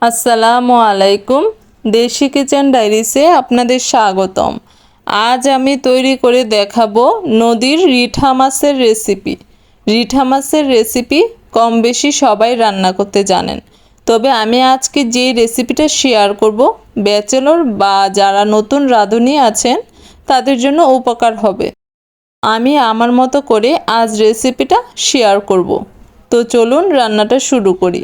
আসসালামু আলাইকুম। দেশি কিচেন ডায়েরিসে আপনাদের স্বাগতম। আজ আমি তৈরি করে দেখাবো নদীর রিঠা মাছের রেসিপি। রিঠা মাছের রেসিপি কম বেশি সবাই রান্না করতে জানেন, তবে আমি আজকে যে রেসিপিটা শেয়ার করব ব্যাচেলর বা যারা নতুন রাঁধুনি আছেন তাদের জন্য উপকার হবে। আমি আমার মতো করে আজ রেসিপিটা শেয়ার করব। তো চলুন রান্নাটা শুরু করি।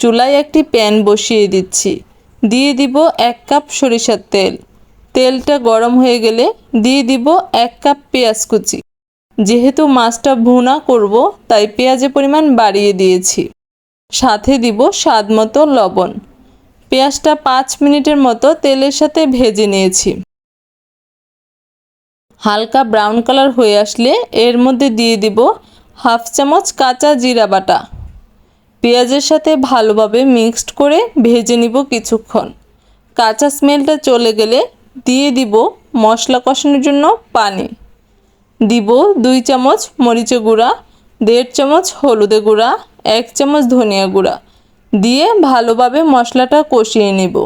চুলায় একটি প্যান বসিয়ে দিচ্ছি। দিয়ে দিব 1 কাপ সরিষার তেল। তেলটা গরম হয়ে গেলে দিয়ে দিব 1 কাপ পেঁয়াজ কুচি। যেহেতু মাছটা ভুনা করব তাই পেঁয়াজের পরিমাণ বাড়িয়ে দিয়েছি। সাথে দিব স্বাদমতো লবণ। পেঁয়াজটা 5 মিনিটের মতো তেলের সাথে ভেজে নিয়েছি। হালকা ব্রাউন কালার হয়ে আসলে এর মধ্যে দিয়ে দিব 1/2 চামচ কাঁচা জিরা বাটা। পেঁয়াজের সাথে ভালোভাবে মিক্সড করে ভেজে নিব কিছুক্ষণ। কাঁচা স্মেলটা চলে গেলে দিয়ে দিব মশলা কষানোর জন্য পানি। দিব 2 চামচ মরিচের গুঁড়া, 1.5 চামচ হলুদের গুঁড়া, 1 চামচ ধনিয়া গুঁড়া দিয়ে ভালোভাবে মশলাটা কষিয়ে নেব।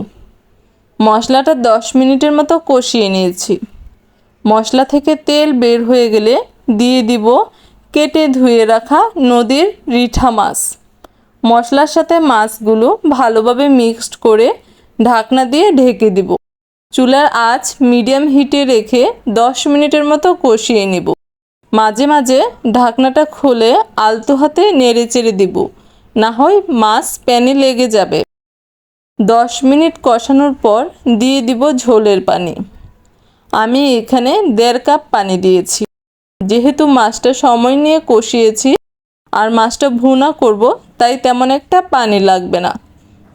মশলাটা 10 মিনিটের মতো কষিয়ে নিয়েছি। মশলা থেকে তেল বের হয়ে গেলে দিয়ে দিব কেটে ধুয়ে রাখা নদীর রিঠা মাছ। মশলার সাথে মাছগুলো ভালোভাবে মিক্সড করে ঢাকনা দিয়ে ঢেকে দিব। চুলার আঁচ মিডিয়াম হিটে রেখে 10 মিনিটের মতো কষিয়ে নিব। মাঝে মাঝে ঢাকনাটা খুলে আলতো হাতে নেড়ে চেড়ে দিব, না হয় মাছ প্যানে লেগে যাবে। 10 মিনিট কষানোর পর দিয়ে দিব ঝোলের পানি। আমি এখানে 1.5 কাপ পানি দিয়েছি। যেহেতু মাছটা সময় নিয়ে কষিয়েছি আর মাছটা ভুনা করব তাই তেমন একটা পানি লাগবে না।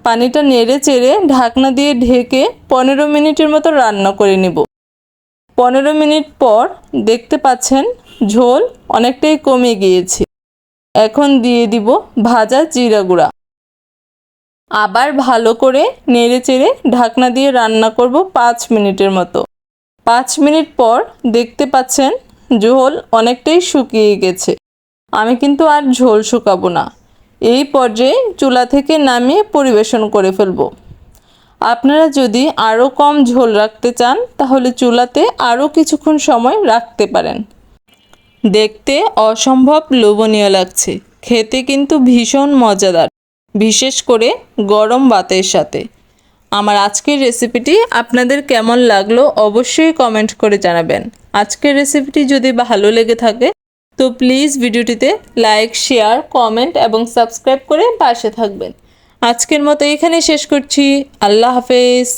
পানিটা নেড়ে চেড়ে ঢাকনা দিয়ে ঢেকে 15 মিনিটের মতো রান্না করে নেব। 15 মিনিট পর দেখতে পাচ্ছেন ঝোল অনেকটাই কমে গিয়েছে। এখন দিয়ে দিব ভাজা জিরা গুঁড়া। আবার ভালো করে নেড়ে চেড়ে ঢাকনা দিয়ে রান্না করব 5 মিনিটের মতো। 5 মিনিট পর দেখতে পাচ্ছেন ঝোল অনেকটাই শুকিয়ে গেছে। আমি কিন্তু আর ঝোল শুকাবো না। এই পর্যায়ে চুলা থেকে নামিয়ে পরিবেশন করে ফেলব। আপনারা যদি আরও কম ঝোল রাখতে চান তাহলে চুলাতে আরও কিছুক্ষণ সময় রাখতে পারেন। দেখতে অসম্ভব লোভনীয় লাগছে, খেতে কিন্তু ভীষণ মজাদার, বিশেষ করে গরম ভাতের সাথে। আমার আজকের রেসিপিটি আপনাদের কেমন লাগলো অবশ্যই কমেন্ট করে জানাবেন। আজকের রেসিপিটি যদি ভালো লেগে থাকে তো প্লিজ ভিডিওটিতে লাইক, শেয়ার, কমেন্ট এবং সাবস্ক্রাইব করে পাশে থাকবেন। আজকের মতো এখানে শেষ করছি। আল্লাহ হাফেজ।